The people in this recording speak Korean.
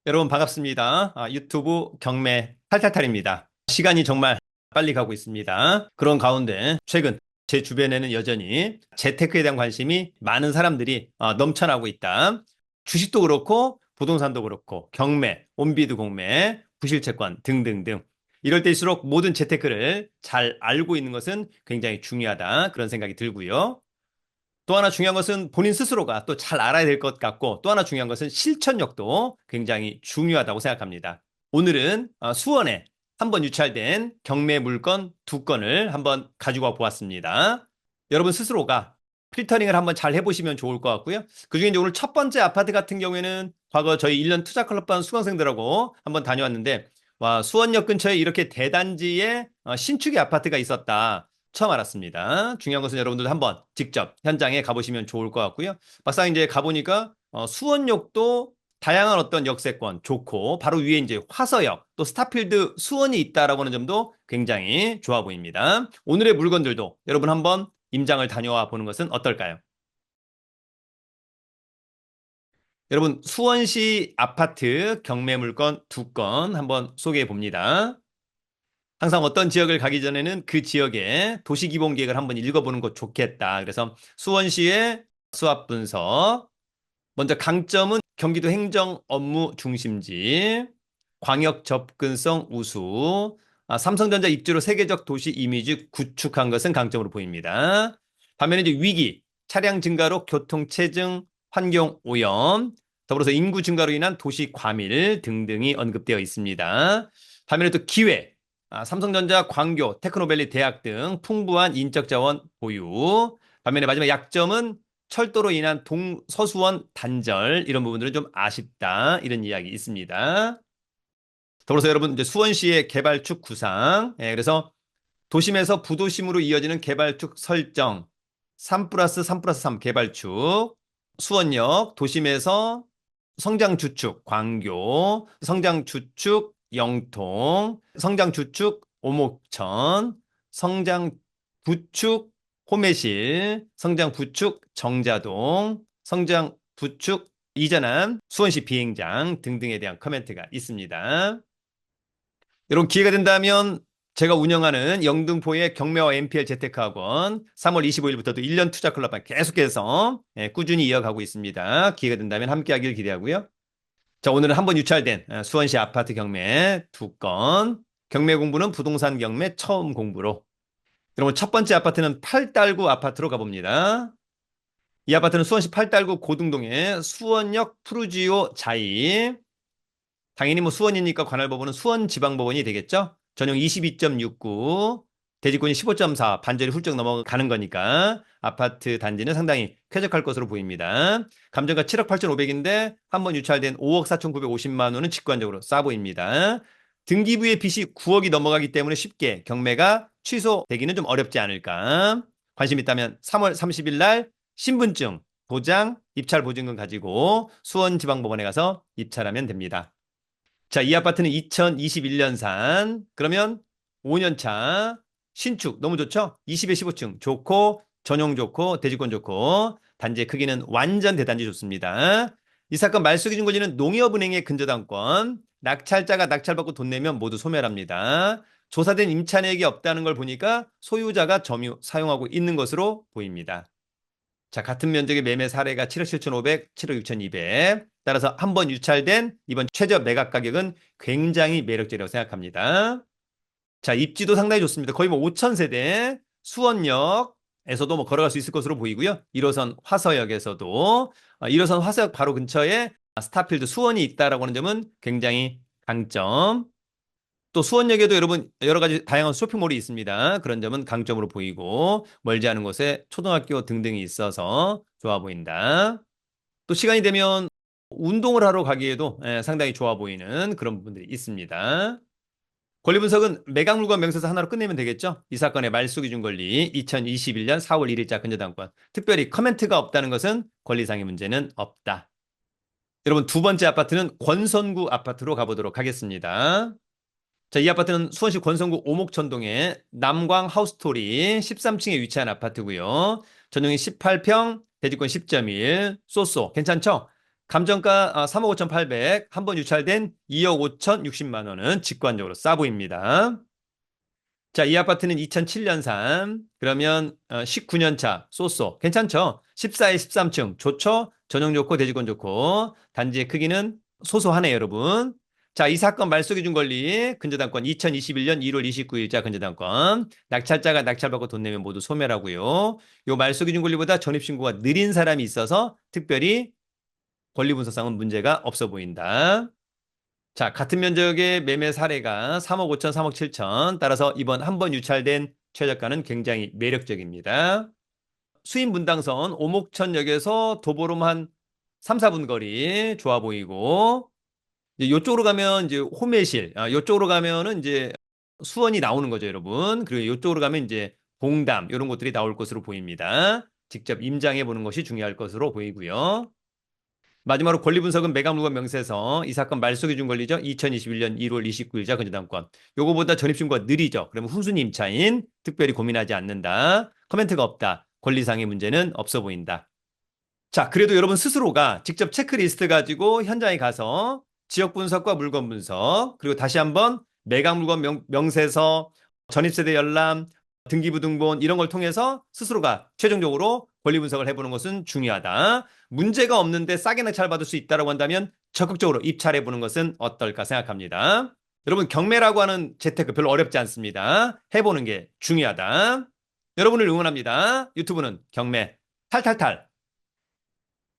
여러분 반갑습니다. 유튜브 경매 탈탈탈입니다. 시간이 정말 빨리 가고 있습니다. 그런 가운데 최근 제 주변에는 여전히 재테크에 대한 관심이 많은 사람들이 넘쳐나고 있다. 주식도 그렇고 부동산도 그렇고 경매, 온비드 공매, 부실채권 등등등. 이럴 때일수록 모든 재테크를 잘 알고 있는 것은 굉장히 중요하다. 그런 생각이 들고요. 또 하나 중요한 것은 본인 스스로가 또 잘 알아야 될 것 같고, 또 하나 중요한 것은 실천력도 굉장히 중요하다고 생각합니다. 오늘은 수원에 한번 유찰된 경매 물건 두 건을 한번 가지고 와 보았습니다. 여러분 스스로가 필터링을 한번 잘 해보시면 좋을 것 같고요. 그중에 이제 오늘 첫 번째 아파트 같은 경우에는 과거 저희 1년 투자클럽반 수강생들하고 한번 다녀왔는데, 와, 수원역 근처에 이렇게 대단지에 신축의 아파트가 있었다. 처음 알았습니다. 중요한 것은 여러분들도 한번 직접 현장에 가보시면 좋을 것 같고요. 막상 이제 가보니까 수원역도 다양한 어떤 역세권 좋고, 바로 위에 이제 화서역 또 스타필드 수원이 있다라고 하는 점도 굉장히 좋아 보입니다. 오늘의 물건들도 여러분 한번 임장을 다녀와 보는 것은 어떨까요? 여러분 수원시 아파트 경매 물건 두 건 한번 소개해 봅니다. 항상 어떤 지역을 가기 전에는 그 지역의 도시기본계획을 한번 읽어보는 것 좋겠다. 그래서 수원시의 수합 분석. 먼저 강점은 경기도 행정 업무 중심지, 광역 접근성 우수, 삼성전자 입주로 세계적 도시 이미지 구축한 것은 강점으로 보입니다. 반면에 이제 위기, 차량 증가로 교통 체증, 환경 오염, 더불어서 인구 증가로 인한 도시 과밀 등등이 언급되어 있습니다. 반면에 또 기회, 삼성전자, 광교, 테크노밸리 대학 등 풍부한 인적 자원 보유. 반면에 마지막 약점은 철도로 인한 동서수원 단절, 이런 부분들은 좀 아쉽다, 이런 이야기 있습니다. 더불어서 여러분 이제 수원시의 개발축 구상, 그래서 도심에서 부도심으로 이어지는 개발축 설정, 3 플러스 3 플러스 3 개발축, 수원역 도심에서 성장주축 광교, 성장주축 영통, 성장주축 오목천, 성장부축 호매실, 성장부축 정자동, 성장부축 이전함, 수원시 비행장 등등에 대한 코멘트가 있습니다. 여러분 기회가 된다면 제가 운영하는 영등포의 경매와 MPL 재테크학원 3월 25일부터 도 1년 투자 클럽만 계속해서 꾸준히 이어가고 있습니다. 기회가 된다면 함께 하길 기대하고요. 자, 오늘은 한번 유찰된 수원시 아파트 경매 두 건. 경매 공부는 부동산 경매 처음 공부로. 여러분 첫 번째 아파트는 팔달구 아파트로 가봅니다. 이 아파트는 수원시 팔달구 고등동의 수원역 푸르지오 자이. 당연히 뭐 수원이니까 관할법원은 수원지방법원이 되겠죠. 전용 22.69, 대지권이 15.4, 반절이 훌쩍 넘어가는 거니까 아파트 단지는 상당히 쾌적할 것으로 보입니다. 감정가 7억 8,500인데 한번 유찰된 5억 4,950만 원은 직관적으로 싸 보입니다. 등기부의 빚이 9억이 넘어가기 때문에 쉽게 경매가 취소되기는 좀 어렵지 않을까. 관심 있다면 3월 30일 날 신분증, 도장, 입찰 보증금 가지고 수원지방법원에 가서 입찰하면 됩니다. 자, 이 아파트는 2021년산. 그러면 5년 차 신축 너무 좋죠? 20에 15층 좋고, 전용 좋고, 대지권 좋고, 단지의 크기는 완전 대단지 좋습니다. 이 사건 말소기준 권리는 농협은행의 근저당권, 낙찰자가 낙찰받고 돈 내면 모두 소멸합니다. 조사된 임차내역이 없다는 걸 보니까 소유자가 점유 사용하고 있는 것으로 보입니다. 자, 같은 면적의 매매 사례가 7억 7,500, 7억 6,200. 따라서 한번 유찰된 이번 최저 매각 가격은 굉장히 매력적이라고 생각합니다. 자, 입지도 상당히 좋습니다. 거의 뭐 5천 세대, 수원역에서도 뭐 걸어갈 수 있을 것으로 보이고요. 1호선 화서역에서도 1호선 화서역 바로 근처에 스타필드 수원이 있다라고 하는 점은 굉장히 강점. 또 수원역에도 여러분 여러 가지 다양한 쇼핑몰이 있습니다. 그런 점은 강점으로 보이고, 멀지 않은 곳에 초등학교 등등이 있어서 좋아 보인다. 또 시간이 되면 운동을 하러 가기에도 상당히 좋아 보이는 그런 부분들이 있습니다. 권리 분석은 매각 물건 명세서 하나로 끝내면 되겠죠? 이 사건의 말소 기준 권리 2021년 4월 1일자 근저당권. 특별히 커멘트가 없다는 것은 권리상의 문제는 없다. 여러분 두 번째 아파트는 권선구 아파트로 가보도록 하겠습니다. 자, 이 아파트는 수원시 권선구 오목천동의 남광 하우스토리 13층에 위치한 아파트고요. 전용이 18평, 대지권 10.1, 쏘쏘 괜찮죠? 감정가 3억 5,800, 한 번 유찰된 2억 5,060만 원은 직관적으로 싸 보입니다. 자, 이 아파트는 2007년산. 그러면 19년 차 쏘쏘. 괜찮죠? 14에 13층 좋죠? 전용 좋고 대지권 좋고. 단지의 크기는 소소하네요, 여러분. 자, 이 사건 말소기준 권리 근저당권 2021년 1월 29일자 근저당권. 낙찰자가 낙찰받고 돈 내면 모두 소멸하고요. 요 말소기준 권리보다 전입신고가 느린 사람이 있어서 특별히 권리분석상은 문제가 없어 보인다. 자, 같은 면적의 매매 사례가 3억 5천, 3억 7천. 따라서 이번 한 번 유찰된 최저가는 굉장히 매력적입니다. 수인 분당선 오목천역에서 도보로 한 3, 4분 거리 좋아 보이고, 이제 이쪽으로 가면 이제 호매실, 이쪽으로 가면은 이제 수원이 나오는 거죠, 여러분. 그리고 이쪽으로 가면 이제 봉담, 이런 것들이 나올 것으로 보입니다. 직접 임장해 보는 것이 중요할 것으로 보이고요. 마지막으로 권리 분석은 매각물건 명세서. 이 사건 말소기준 권리죠. 2021년 1월 29일자 근저당권. 요거보다 전입신고가 느리죠. 그러면 후순위 임차인 특별히 고민하지 않는다. 코멘트가 없다. 권리상의 문제는 없어 보인다. 자, 그래도 여러분 스스로가 직접 체크리스트 가지고 현장에 가서 지역 분석과 물건 분석, 그리고 다시 한번 매각 물건 명세서, 전입세대 열람, 등기부등본 이런 걸 통해서 스스로가 최종적으로 권리 분석을 해보는 것은 중요하다. 문제가 없는데 싸게 낙찰받을 수 있다고 한다면 적극적으로 입찰해 보는 것은 어떨까 생각합니다. 여러분 경매라고 하는 재테크 별로 어렵지 않습니다. 해보는 게 중요하다. 여러분을 응원합니다. 유튜브는 경매 탈탈탈